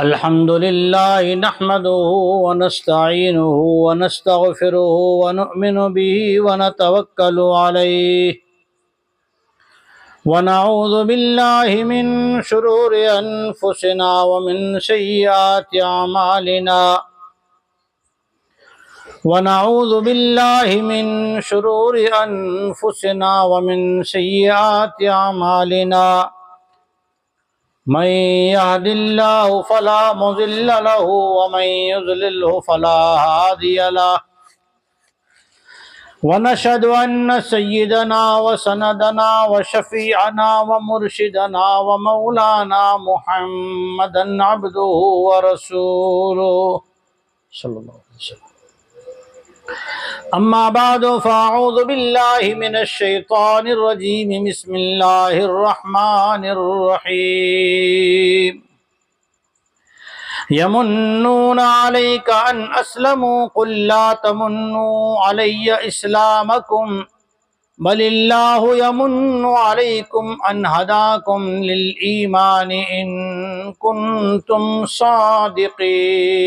الحمد لله نحمده ونستعينه ونستغفره ونؤمن به ونتوكل عليه ونعوذ بالله من شرور أنفسنا ومن سيئات أعمالنا ونعوذ بالله من شرور أنفسنا ومن سيئات أعمالنا من يهد الله فلا مضل له ومن يضلله فلا هادي له ونشهد أن سيدنا وسندنا وشفيعنا ومرشدنا ومولانا محمدا عبده ورسوله صلى الله عليه وسلم. أما بعد فأعوذ بالله من الشيطان الرجيم. بسم الله الرحمن الرحيم. يمنون عليك أن أسلموا قل لا تمنوا علي إسلامكم بل الله يمن عليكم أن هداكم للإيمان إن كنتم صادقين.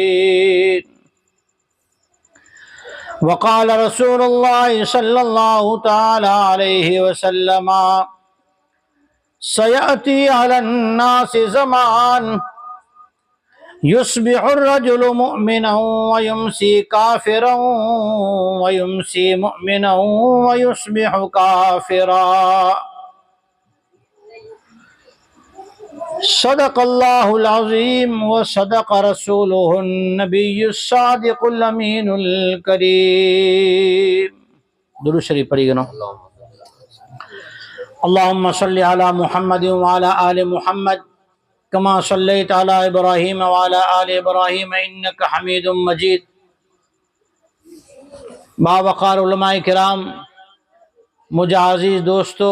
وقال رسول الله صلى الله تعالى عليه وسلم سيأتي على الناس زمان يصبح الرجل مؤمنا ويمسي كافرا ويمسي مؤمنا ويصبح كافرا. صدق الله العظيم وصدق رسوله النبي الصادق الأمين الكريم. درود شریف پڑھی گنا. اللهم صل على محمد وعلى آل محمد كما صليت على إبراهيم وعلى آل إبراهيم إنك حميد مجيد. باوقار علماء کرام، مجھے عزیز دوستو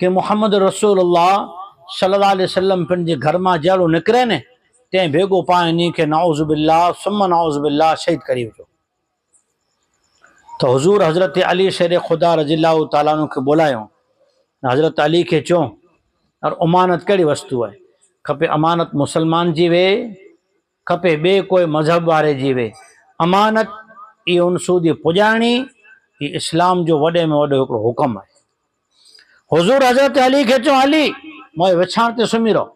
کہ محمد رسول اللہ صلی اللہ علیہ وسلم پنجے گھر ماں جڑو نکرے نے تے بھیگو پائیں نی کہ نعوذ باللہ ثم نعوذ باللہ شہید کری وٹو. تو حضور حضرت علی شیر خدا رضی اللہ تعالیٰ عنہ کے بلایوں، حضرت علی کے چوں اور امانت کہڑی وستو ہے؟ کھپے امانت مسلمان جی وے، کھپے بے کوئی مذہب وارے جی وے. امانت یہ ان سودی پجانی، یہ اسلام جو وڈے میں وڈو ایک حکم ہے. حضور حضرت علی کے چوں علی موئے وچھان تے سمی رہو.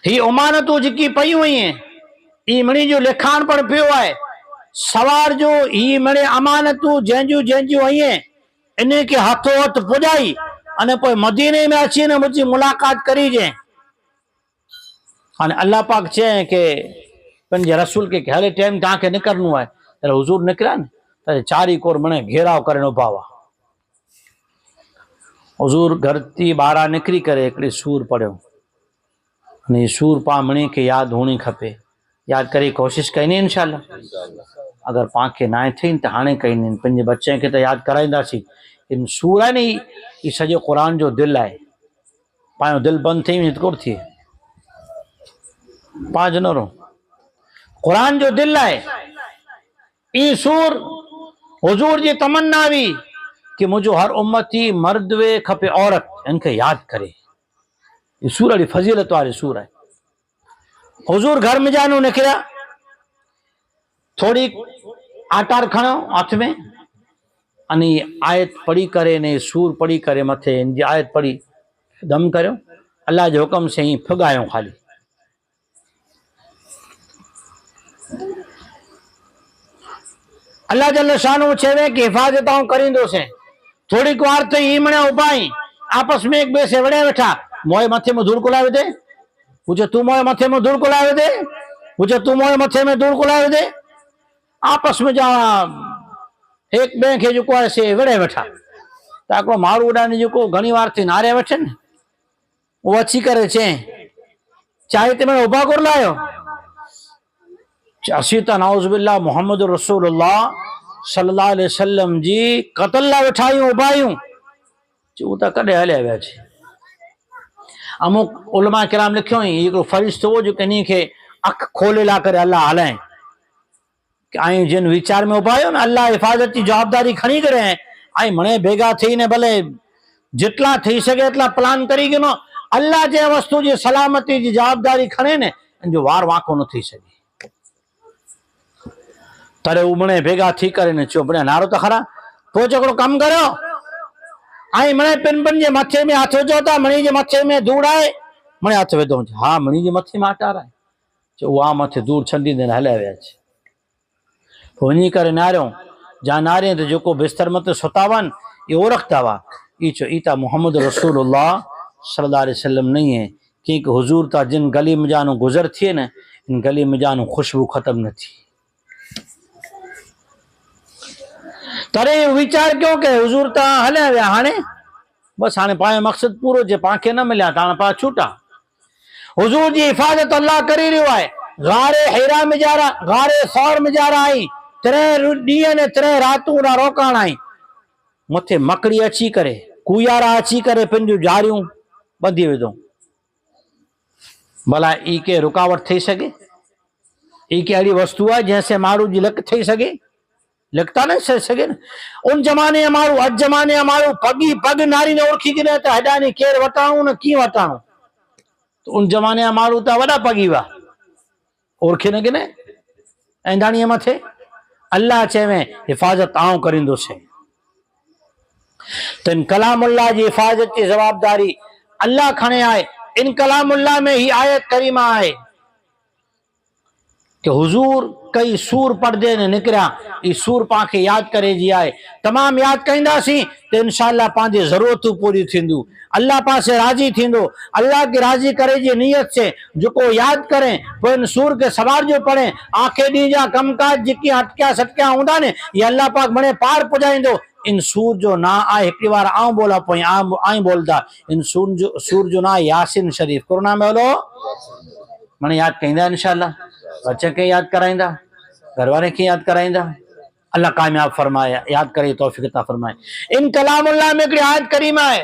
ہی امانتوں جکی پئی ہوئی ہیں، ای منی جو لکھان پڑ پیو ہے سوار جو ہی مڑے امانتوں جنجو آئی ہیں انہیں کے ہاتھوں ہاتھ پجائی انہیں پوئی مدینے میں اچھی نے مجھے ملاقات کری جائیں. اللہ پاک چاہیں کہ پنجے رسول کے ہلے ٹائم تاں کے نکرنو ہے. حضور نکلا نا تو چاری کور منے گھیراؤ کرنو پاوا. حضور گھر تی بارہ نکری کرے ایکڑی سور پڑھو، سور پا منے کے یاد ہونی کھپے. یاد کری کوشش کرنی انشاءاللہ. اگر پاک کے نائیں تھیں تو ہانے کرنی پنجے بچے کے تو یاد کرائیں دا سی. ان سور ہے نہیں یہ سجے قرآن جو دل ہے پائیں دل بند تھیں اتکور تھی پانچ نہ رو قرآن جو دل ہے یہ سور حضور جی تمنا بھی کہ مجھو ہر امتی مرد وے کھپے عورت ان کے یاد کرے. یہ سور علی فضیلت والے سور ہے. حضور گھر میں جانو نکلا تھوڑی آٹار کھڑو ہاتھ میں انہی آیت پڑھی کرے نے سور پڑھی کرے متھے ان جی آیت پڑھی دم کرو اللہ جو حکم سے ہی پھگایوں خالی. اللہ جل شانو چھوے کہ حفاظتاں کریں سے تھوڑی کوار تو ہی منے اپائیں آپس میں ایک بے سے وڑے بیٹھا موئے متھے میں دھول کو لائے دے پوچھے تو موئے متھے میں دھول کو لائے دے پوچھے تو موئے متھے میں دھول کو لائے دے آپس میں جا ایک بینک ہے جو کو ایسے وڑے بیٹھا تاکہ مارو اڈانے جو کو گھنی وار تھی نارے بیٹھے وہ اچھی کرے چیں چاہے تے میں ابا کر لائے اسیتا نعوذ باللہ محمد رسول اللہ صلی اللہ علیہ وسلم جی قتل لا بٹھائیوں ابائیوں چوتا کڑے ہلے ہوئے چھے. اموک علماء کرام لکھوں ہیں یہ فرشتو جو کنی کے اکھ کھولے لا کر اللہ علائیں کہ آئیں جن وچار میں ابائیوں نا اللہ حفاظت کی جوابداری کھنی کرے ہیں آئیں منے بیگا تھی نے بلے جتلا تھی سکے اتلا پلان کری گنو اللہ جے وستو جی سلامتی جی جوابداری کھنے نے ان جو وار واقع نہ تھی سکے ترے منے بیگا تھی کرے نے چو بڑے نارو تخرا تو چکڑو کم کرو آئیں منے پن جے متھے میں ہاتھ جو تا منی جے متھے میں دور آئے منے ہاتھ وے دوں ہاں منی جے متھے میں آٹا رہا ہے چو وہاں متھے دور چھنڈی دین ہلے ہوئے چھے ہونی کرے ناروں جہاں ناریں تو جو کو بستر مت ستاون یہ وہ رکھتا ہوا یہ چو ایتا محمد رسول اللہ صلی اللہ علیہ وسلم نہیں ہے کیونکہ حضور تا جن گلی میں جانو گزر تھے نا ان گلی میں جانو خوشبو ختم نہ تھی. ترے وچار کیوں کہ حضور تا ہلے ہوئے ہانے بس ہانے پائے مقصد پورو جے پانکے نہ ملیا تانا پا چھوٹا. حضور جی حفاظت اللہ کری رہا ہے غار حیرہ میں جا رہا غار ثور میں جا رہا آئی ترے ڈیے نے ترے راتوں نہ روکان آئی متھے مکڑی اچھی کرے کویارا اچھی کرے پنجو جاریوں بندھی ہوئے دوں بھلا ای کے رکاوٹ تھی سکے ای کے اڑی وستو ہے جیسے مارو جی لک تھی سکے لگتا نہیں سہ سکے نا ان زمانے ہمارو اج زمانے ہمارو پگی پگ ناری نے اڑکھی گنے تو ہڈانی کیر وٹاؤں نہ کی وٹاؤں تو ان زمانے ہمارو تا وڈا پگی وا اڑکھی نہ گنے ایندانی ہم تھے اللہ چاہے حفاظت آؤں کرندو سے تو ان کلام اللہ جی حفاظت کی جوابداری اللہ کھنے آئے. ان کلام اللہ میں ہی آیت کریمہ آئے کہ حضور کئی سور پردے نے نکریا یہ سور پاں کے یاد کرے جی آئے تمام یاد کہندہ سی تو انشاءاللہ پانچے ضرورتوں پوری تھیندو اللہ پاس سے راضی تھیندو. اللہ کی راضی کرے جی نیت سے جو کو یاد کریں وہ ان سور کے سوار جو پڑھیں آنکھیں دیجا کم کاج جکی ہٹکیا سٹکیا ہوندہ نے یہ اللہ پاک بڑے پار پجائیں دو. ان سور جو نہ آئے ایک بار آؤں بولا پوئیں آئیں بولدا ان سور جو نہ یاسین شریف کرنا میں بولو میں نے یاد کہندہ انشاءاللہ بچے کے یاد کرائیں دا گھر والے کی یاد کرائیں دا اللہ کامیاب فرمائے یاد کرے توفیق عطا فرمائے. ان کلام اللہ میں ایک آیت کریمہ ہے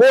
2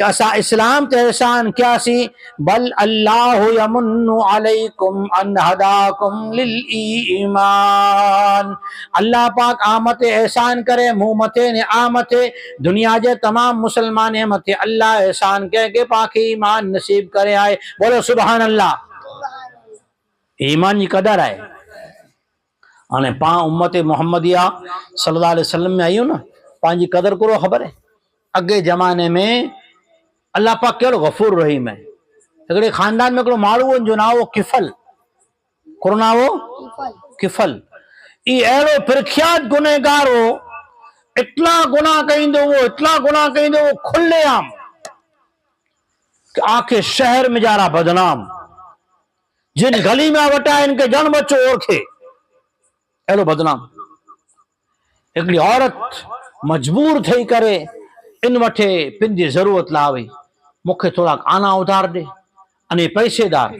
کہ اسا اسلام تے احسان کیا سی بل اللہ یمن علیکم ان ہداکم للایمان اللہ پاک آمت احسان کرے منہ متے نے آمتے دنیا جے تمام مسلمان متے اللہ احسان کہے کہ پاک ایمان نصیب کرے آئے بولو سبحان اللہ ایمان جی قدر ہے آنے پاں امت محمدیہ صلی اللہ علیہ وسلم میں آئیو نا پاں جی قدر کرو خبر ہے اگے زمانے میں اللہ پاک کہڑو غفور رحیم ہے اگڑے خاندان میں کڑو ماڑو جو ناو کفل کرو ناو کفل ای ایڑو پرکھیات گنہگار ہو اتنا گناہ کہیں دو وہ اتنا گناہ کہیں دو وہ کھلے عام کہ آکے شہر میں جا رہا بدنام جن گلی میں وٹا ان کے جن بچو اور کھے ایڑو بدنام ایکڑی عورت مجبور تھئی کرے ان وٹھے پن جی ضرورت لاوئی مکھے تھوڑا آنا ادھار دے انے پیسے دار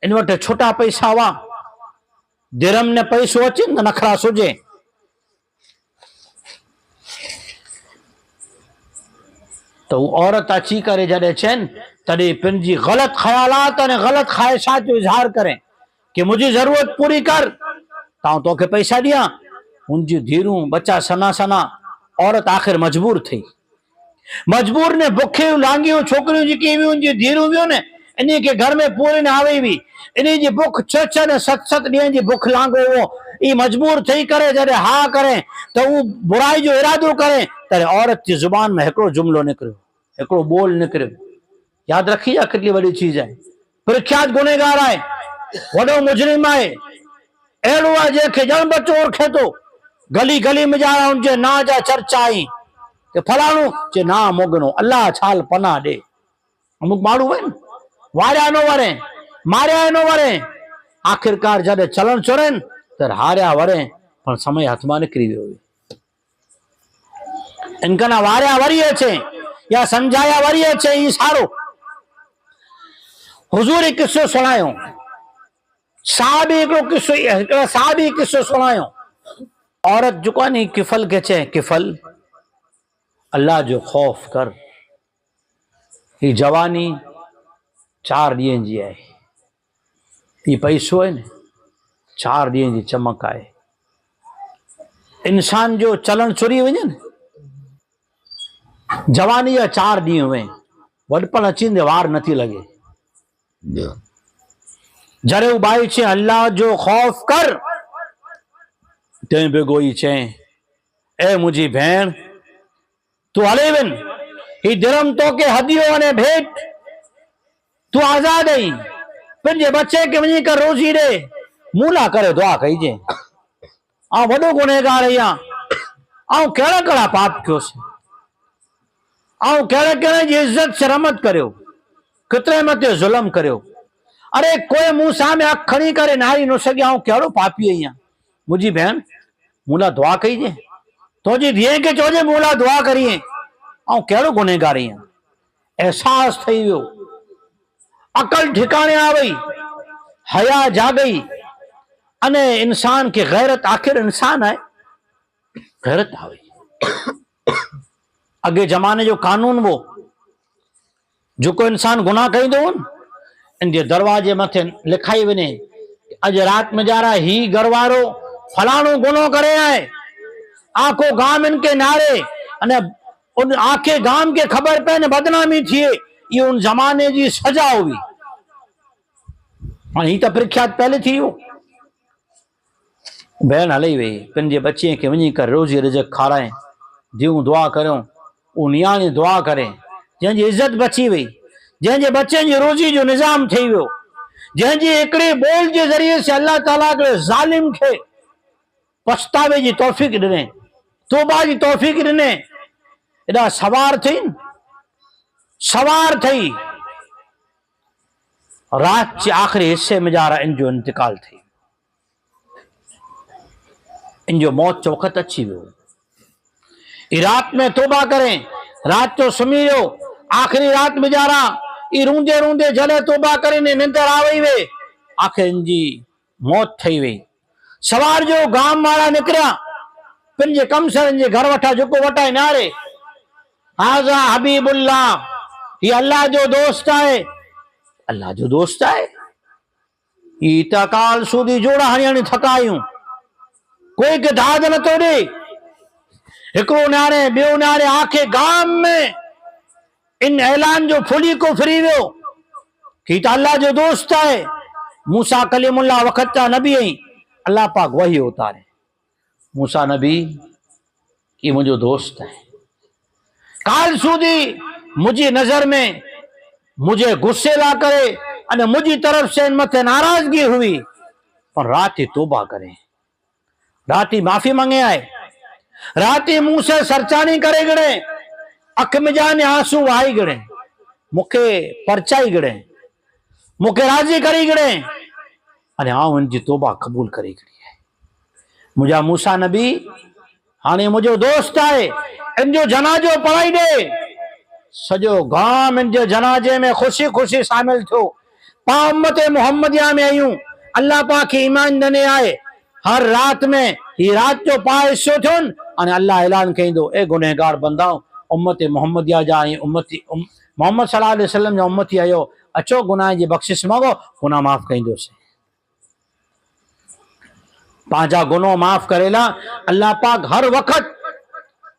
ان وٹھے چھوٹا پیسہ وا درم نے پیسو اچن نکھرا سجے تو عورت اچھی کرے جڑے چین تڑے پن جی غلط خیالات اور غلط خواہشات جو اظہار کریں کہ مجھے ضرورت پوری کر تاؤں تو کہ پیسہ دیا ان جی دھیروں بچہ سنا سنا عورت آخر مجبور تھی مجبور نے بکھے لانگیوں چھوکریوں جی کی بھی ان جی دھیروں بھی نے انہی کے گھر میں پورے نے آوئی بھی انہی جی بکھ چچا نے ست ست ڈیئن جی بکھ لانگو وہ ای مجبور تھی کرے جڑے ہاں کریں تو وہ برائی جو ارادو کریں ترے عورت کی زبان میں ایکڑو جملو نکریو ایکڑو بول نکریو یاد رکھی یا کتنی بڑی چیز ہے پرکھیات گنہگار آئے وڈو مجرم آئے ایڑو آجے کہ جن بچو اور کھیتو گلی گلی میں جا رہا ان جے نا جا چرچا آئی کہ پھلانو چے نا مگنو اللہ چھال پناہ دے امک مارو بین واریا نو وریں ماریا نو وریں آخرکار جڑے چلن چورن تر ہاریا وریں پر سمے ہتما نکری ہوئے ان کا نا واریا وری اچھے یا سمجھایا وری اچھے ای سارو حضور ایک قصو سنایوں صحابی قصو سنایوں عورت جو نہیں کفل کے چاہے کفل اللہ جو خوف کر یہ جوانی 4 ڈین جی آئے یہ پیسو ہے نا 4 ڈین جی چمک آئے انسان جو چلن چوری ہوئی نا جوانی یا 4 ڈین ہوئے وڈپن اچین دے وار نتی لگے جرے بائی چھے اللہ جو خوف کر تین پہ گوئی چھیں اے مجھے بہن تو علی بن ہی درم تو کے ہدیوں نے بھیٹ تو آزاد ہے پھر جے بچے کے منی کر روزی دے مولا کرے دعا کہیجے آؤں بڑو گنہگار ہے یہاں آؤں کیڑا کڑا پاپ کیوں سے آؤں کیڑا جی عزت شرمت کریو کترے متے ظلم کریو ارے کوئی موسیٰ میں اکھ کھڑی کرے ناری نو سکے آؤں کیڑو پاپی ہے یہاں مجھے بہن مولا دعا کہیجے تو جی دیئے کہ چوجے مولا دعا کریے آؤں کیڑو گنہگار ہیں احساس تھی ویو عقل ٹھکانے آوئی حیا جا گئی انے انسان کی غیرت آخر انسان ہے غیرت آوئی اگے زمانے جو قانون وہ جو کوئی انسان گناہ کہیں دو ان کے دروازے متھے لکھائی ونے اج رات میں جا رہا ہی گروارو فلانو گناہ کرے آئے آنکھوں گام ان کے نعرے ان آنکھیں گام کے خبر پہ بدنامی تھی یہ ان زمانے جی سزا ہوئی ہی تو پرکھیات پہلے تھی وہ بہن ہلئی وئی پن جے بچے کے ونی کر روزی رزق کھارائیں دیوں دعا کروں ان یعنی دعا کریں جن جی عزت بچی وئی جن جے بچے جی روزی جو نظام تھی ویو جن جی ایکڑے بول جے ذریعے سے اللہ تعالیٰ کے ظالم کے پچھتاوے جی توفیق ڈنے توبہ جی توفیق ڈنے ادا سوار تھی رات کے آخری حصے میں جا رہا ان جو انتقال تھی ان جو موت چوکت اچھی بھی رات میں توبہ کریں رات تو سمی ہو آخری رات میں جا رہا یہ روندے روندے جلے توبہ کریں نندر آوئی وے آخر ان جی موت تھی وئی سوار جو گام مارا نکریا پن جے کم سر ان جے گھر وٹا جکو وٹا نارے آزا حبیب اللہ یہ اللہ جو دوست ہے، اللہ جو دوست ہے. یہ تا کال سودی جوڑا ہنی تھکایوں کوئی کے داد نہ تو ڈے. ہکڑو نیاڑے بیو نیاڑے آکھے گام میں ان اعلان جو پھلی کو فری ویو کہ تا اللہ جو دوست ہے. موسیٰ کلیم اللہ وقت تا نبی ہیں، اللہ پاک وہی اتارے. موسیٰ نبی یہ مجھے دوست ہے. کال سودی مجھے نظر میں مجھے غصے لا کرے اور مجھے طرف سے ان مت ناراضگی ہوئی، پر راتی توبہ کرے، راتی معافی منگے آئے، راتی منہ سے سرچانی کرے گڑے، اکھ میں جانے آنسو آئی گڑے، مکھے پرچائی گڑے، مکھے راضی کری گڑے، اور ہاں ان جی توبہ قبول کری گڑی ہے. مجھا موسیٰ نبی ہانے مجھے دوست آئے، ان جو جنازو پڑھائی دے. سجو گام ان جو جنازے میں خوشی خوشی شامل تھو. پا امت محمدیہ میں آئیوں، اللہ پاک کی ایمان دنے آئے. ہر رات میں ہی رات جو پائے سو تھن اور اللہ اعلان کہیں دو اے گنہگار بنداؤں امت محمدیہ جائیں، امتی محمد صلی اللہ علیہ وسلم جو امتی آئیو اچھو گناہ جی بخشش مانگو، گناہ معاف کہیں دو سے. پانچا گناہ معاف کرے لا اللہ پاک ہر وقت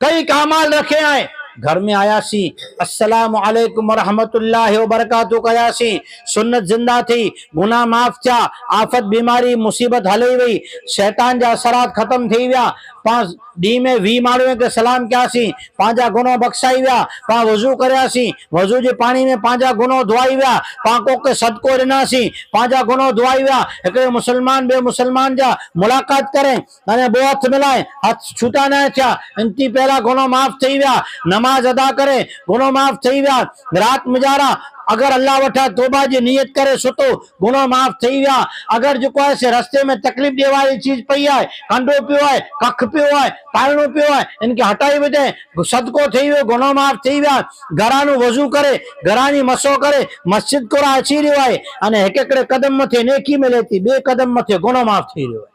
کئی کامال رکھے آئے. گھر میں آیا سی السلام علیکم ورحمت اللہ وبرکاتہ کیا سی، سنت زندہ تھی، گناہ معاف تھا، آفت بیماری مصیبت ہلی وئی، شیطان جا اثرات ختم تھی ویا. پانچ ڈی میں وی مارویں کے سلام کیا سی، پانچا گناہ بخشائی ویا. پا وضو کریا سی، وضو جے پانی میں پانچا گناہ دعائی ویا. پاکوں کے صدقوں رنا سی، پانچا گناہ دعائی ویا. ایک مسلمان بے مسلمان جا ملاقات کریں انہیں بو ہاتھ ملائیں، ہاتھ چھوٹا نہ تھیا، انتی پہلا گناہ معاف تھی ویا. نماز ادا کرے گناہ معاف تھی ویا. رات مجارا اگر اللہ وٹھا توبہ جی نیت کرے سٹو گناہ معاف تھی ویا. اگر جو کوئی سے رستے میں تکلیف دے والی چیز پئی ہے، کنڈو پیو ہے، ککھ پیو ہے، پالنو پیو ہے، ان کے ہٹائی وجہ صدقو تھی ویو، گناہ معاف تھی ویا. گھرانو وضو کرے، گھرانی مسو کرے، مسجد کو راہ اچھی رہو ہے ان ایک ایکڑے قدم متھے نیکی ملے تھی، بے قدم متھے گناہ معاف تھی رہو ہے.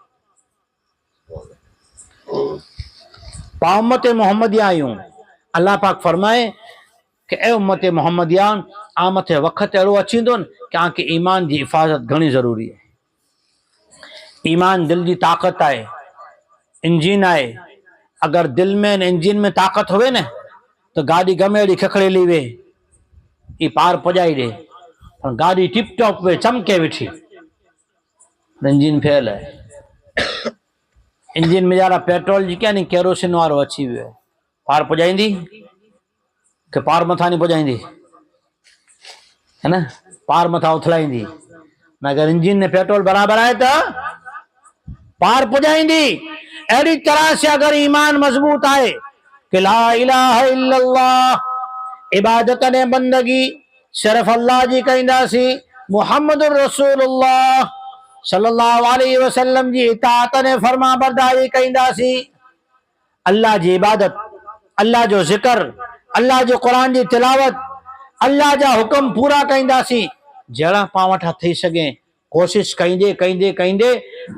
پا امت محمدیہ آئیوں اللہ پاک فرمائے کہ اے امت محمدیہ آمت وقت اڑو اچھی دون کہ آنکہ ایمان دی حفاظت گھنی ضروری ہے. ایمان دل دی طاقت آئے، انجین آئے. اگر دل میں انجین میں طاقت ہوئے نا تو گاڑی گمیڑی کھکڑے لی وے یہ پار پجائی دے، گاڑی ٹپ ٹاپ وے چمکے وٹھی، انجین پھیل ہے. انجین میں جارا پیٹرول جی کیا نہیں کیروسین وارو اچھی ہوئے پار پجائیں دی کہ پار متھا نہیں پجائیں دی ہے نا، پار متھا اتھلائیں دی. اگر انجین نے پیٹرول برابر آئے تو پار پجائیں دی. ایڈی طرح سے اگر ایمان مضبوط آئے کہ لا الہ الا اللہ عبادت نے بندگی صرف اللہ جی کہندہ سی، محمد الرسول اللہ صلی اللہ علیہ وسلم جی اطاعت نے فرما برداری کہندہ سی. اللہ جی عبادت، اللہ جو ذکر، اللہ جو قرآن جی تلاوت، اللہ جا حکم پورا کہندہ سی. جڑا پاوٹھا تھی سگیں کوشش کہندے کہندے کہندے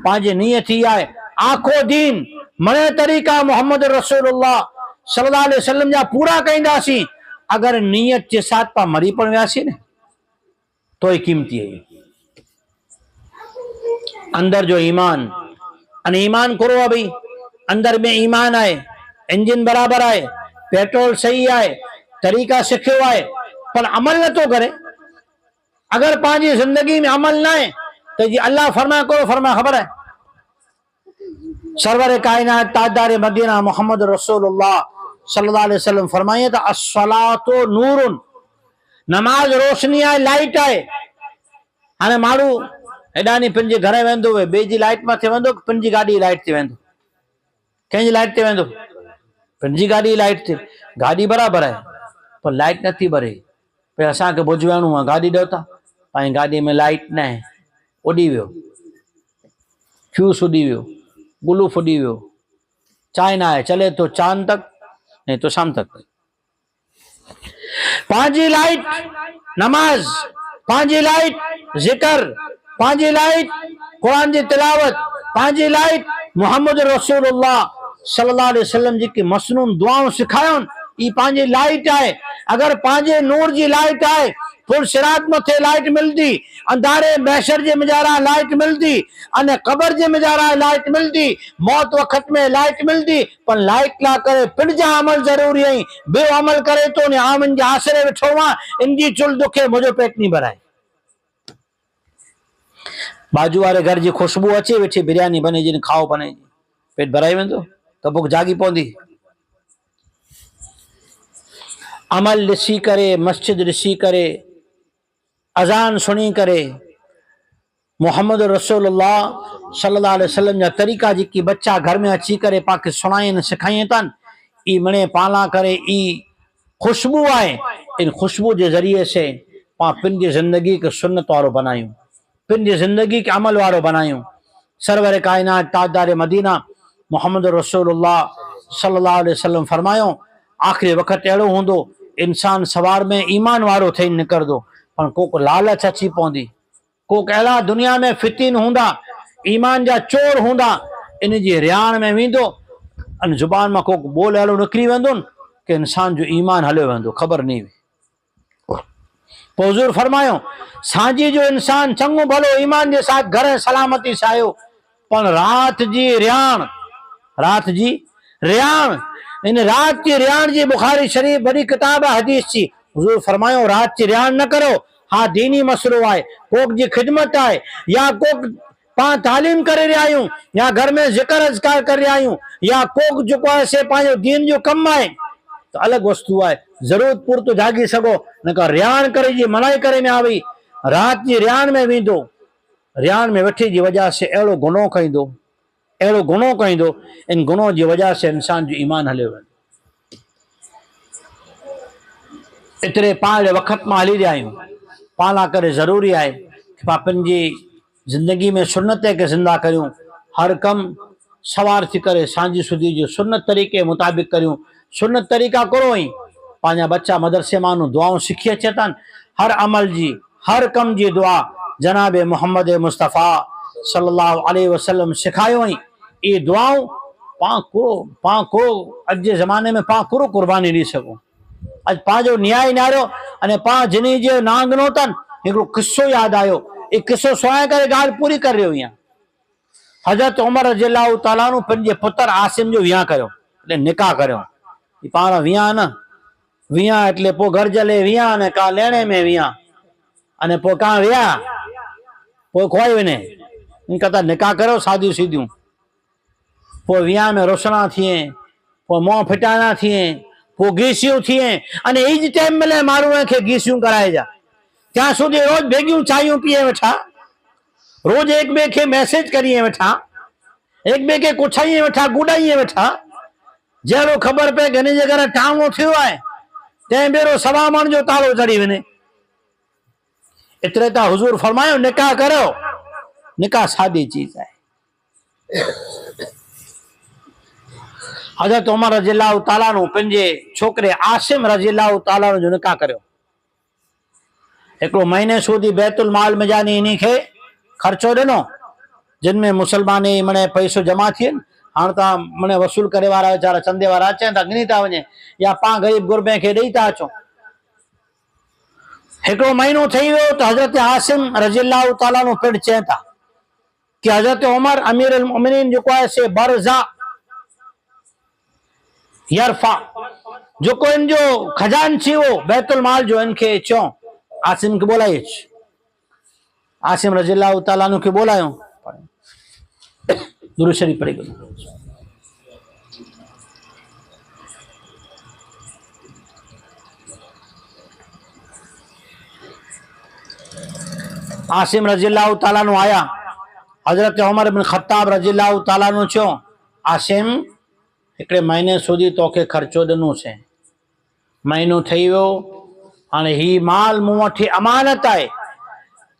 پانچ نیت تھی آئے آنکھو دین منے طریقہ محمد رسول اللہ صلی اللہ علیہ وسلم جا پورا کہندہ سی. اگر نیت کے ساتھ پا مری پڑ گیا سی نا تو یہ قیمتی ہے. اندر جو ایمان ان ایمان کرو ابھی اندر میں ایمان آئے، انجن برابر آئے، پیٹرول صحیح آئے، طریقہ سکھو آئے، پر عمل نہ تو کرے. اگر پانچی زندگی میں عمل نہ ہے تو جی اللہ فرمائے کرو، فرمائے خبر ہے سرور کائنات تاجدار مدینہ محمد رسول اللہ صلی اللہ علیہ وسلم فرمائیے تو الصلاۃ نور، نماز روشنی آئے، لائٹ آئے. ہاں مارو ایڈانی پنجی گھرے ویندو وے بے جی لائٹ میں تھے ویندو پنجی گاڑی لائٹ تھے ویندو، کہیں جی لائٹ تھے ویندو پنجی گاڑی لائٹ تھے. گاڑی برابر ہے پر لائٹ نہ تھی بھرے پہ اساں کے بوجھ وینو ہے گاڑی ڈوتا پائیں گاڑی میں لائٹ نہ ہے، اڈی ویو فیوس اڈی ویو، گلوف اڈی ویو، چائے نہ ہے چلے تو چاند تک نہیں تو شام تک. پانچی لائٹ نماز، پانچی لائٹ ذکر، پانچی لائٹ قرآن جی تلاوت، پانچی لائٹ محمد رسول اللہ صلی اللہ علیہ وسلم جی کی مسنون دعاؤں سکھائیں. یہ پانچ لائٹ ہے اگر پانچ نور جی لائٹ ہے پھر شرات متھے لائٹ ملتی اندھارے محشر جے مجارا لائٹ ملتی ان قبر جے مجارا لائٹ ملتی موت وقت میں لائٹ ملتی پر لائٹ لا کرے پن جا عمل ضروری ہے بے عمل کرے تو نے آمن جا آسرے وٹھو وہاں ان جی چل دکھے مجھے پیٹ نہیں بھرائے باجو والے گھر جی خوشبو اچے ویٹھی بریانی بنے جی کھاؤ بنے جی پیٹ بھرائی ویندو تو بک جاگی پوندی عمل ڈسی کرے مسجد ڈسی کرے اذان سنی کرے محمد رسول اللہ صلی اللہ علیہ وسلم جا طریقہ جی کی بچہ گھر میں اچھی کرے پاک سنائیں سکھائیں تن ای منے پالا کرے ای خوشبو آئے ان خوشبو کے ذریعے سے پا پن کی زندگی کے سنت وارو بنائیوں پن کی زندگی کے عمل وارو بنائیوں سرور کائنات تاجدار مدینہ محمد رسول اللہ صلی اللہ علیہ وسلم فرمایوں آخری وقت اڑو ہوندو انسان سوار میں ایمان وارو تھے نکر دو پر کو لالچ اچھی پوندی کو اہلا دنیا میں فتین ہوندا ایمان جا چور ہوندا ان جی ریان میں ویندو ان زبان میں کو بول اہلو نکری ویندو کہ انسان جو ایمان ہلے ویندو خبر نہیں ہوئی تو حضور فرمایوں سانجی جو انسان چنگو بھلو ایمان جے ساتھ گھر سلامتی سایو پر رات جی ریان ان رات کی ریان جی بخاری شریف بڑی کتاب حدیث چی حضور فرمایوں رات کی ریان نہ کرو ہاں دینی مسئلو آئے کوک جی خدمت آئے یا کوک پان تعلیم کرے رہے آئیوں یا گھر میں ذکر اذکار کر رہے آئیوں یا کوک جو کو ایسے پانچو دین جو کم آئے تو الگ وستو آئے ضرورت پور تو جاگی سگو نکا ریان کرے جی منائی کرے میں آوی رات جی ریان میں ویندو ریان میں وٹھی جی وجہ سے اڑو گناہ کہیں دو ان گناہ جی وجہ سے انسان جو ایمان ہلے ہوئے اترے پانچ وقت میں ہلی رہا ہوں پالا کرے ضروری آئے کہ پاپن جی زندگی میں سنتے کے زندہ کریوں ہر کم سوار تھی کرے سانجی سدی جو سنت طریقے مطابق کریوں سنت طریقہ کرو ہی پانچا بچہ مدرسے مانو دعاؤں سکھی چیتن ہر عمل جی ہر کم جی دعا جناب محمد مصطفیٰ صلی اللہ علیہ وسلم سکھایو ہی یہ دعاؤں پاں کو اج کے زمانے میں پاں کرو قربانی نہیں سکو اج پاں جو نیائی نارو انے پاں جنی جو نانگ نو تن ایک قصو یاد آئیو ایک قصو سوائے کرے گال پوری کر رہے ہوئی ہیں حضرت عمر رضی اللہ تعالیٰ عنہ پنجے پتر عاصم جو ویاں کرو نکاح کرو یہ پارا ویاں نا ویاں اٹلے پو گھر جلے ویاں نے کہا لینے میں ویاں انے پو کہاں ویا پو کھوائی ونے ان کہتا نکاح کرو سادیوں سیدھیوں پو ویاں میں روشنا تھیں پو مو پھٹانا تھیں پو گیسیوں تھیں انے ایج ٹائم ملے مارو ہیں کہ گیسیوں کرائے جا کیا سو دے روز بیگیوں چاہیوں پیے وٹھا روز ایک بے کے میسج کریے وٹھا ایک بے کے کچھائیے وٹھا گوڑائیے وٹھا جہرو خبر پہ گھنی جگہ ٹانگو تھیو آئے تین بیرو سوا من جو تالو چڑھی ونے اترے تا حضور فرمایو نکاح کرو نکاح سادی چیز ہے حضرت عمر رضی اللہ تعالیٰ نو پنجے چھوکرے عاصم رضی اللہ تعالیٰ نو جو نکاح کرو ایکڑو مہینے سودی بیت المال میں جانی انہی کے خرچو دنو جن میں مسلمانی منے پیسو جمع تھین ہاں تا منے وصول کرے وارا چارا چندے وارا اچھیں تا گنی تا ونے یا پاں غریب گربیں کے دئی تا اچھو ایکڑو مہینو تھی ویو تو حضرت عاصم رضی اللہ تعالیٰ نو پڑ چیں تا کہ حضرت عمر امیر المؤمنین جو کو ایسے برزا یرفع جو کو ان جو خجان چھی وہ بیت المال جو ان کے چوں عاصم کے بولائے عاصم رضی اللہ تعالیٰ عنہ کے بولائے درود شریف پڑھے گا عاصم رضی اللہ تعالیٰ عنہ آیا حضرت عمر بن خطاب رضی اللہ تعالیٰ عنہ چوں عاصم ایکڑے مہینے سودی تو کے خرچو دنو سے مہینو تھی ویو ہانے ہی مال منہ وٹھی امانت آئے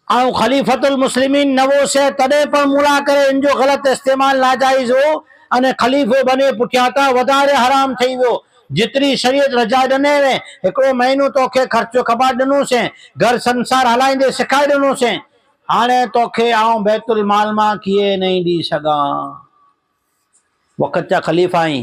آؤں خلیفت المسلمین نوو سے تڑے پر ملا کرے ان جو غلط استعمال ناجائز ہو انے خلیفے بنے پٹھیاتا ودارے حرام تھی ویو جتری شریعت رجا دنے وے ایکڑو مہینو تو کے خرچو کبا دنو سے گھر سنسار ہلائیں دے سکھائے دنو سے ہانے تو کے آؤں بیت المال ماں کیے نہیں دی سگا وقت چا خلیفہ آئیں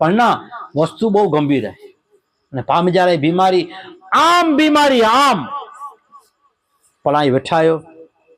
પણ ના, વસ્તુ બહુ ગંભીર છે અને પામી જ્યારે બીમારી આમ બીમારી આમ પણ અહીં વેઠાયો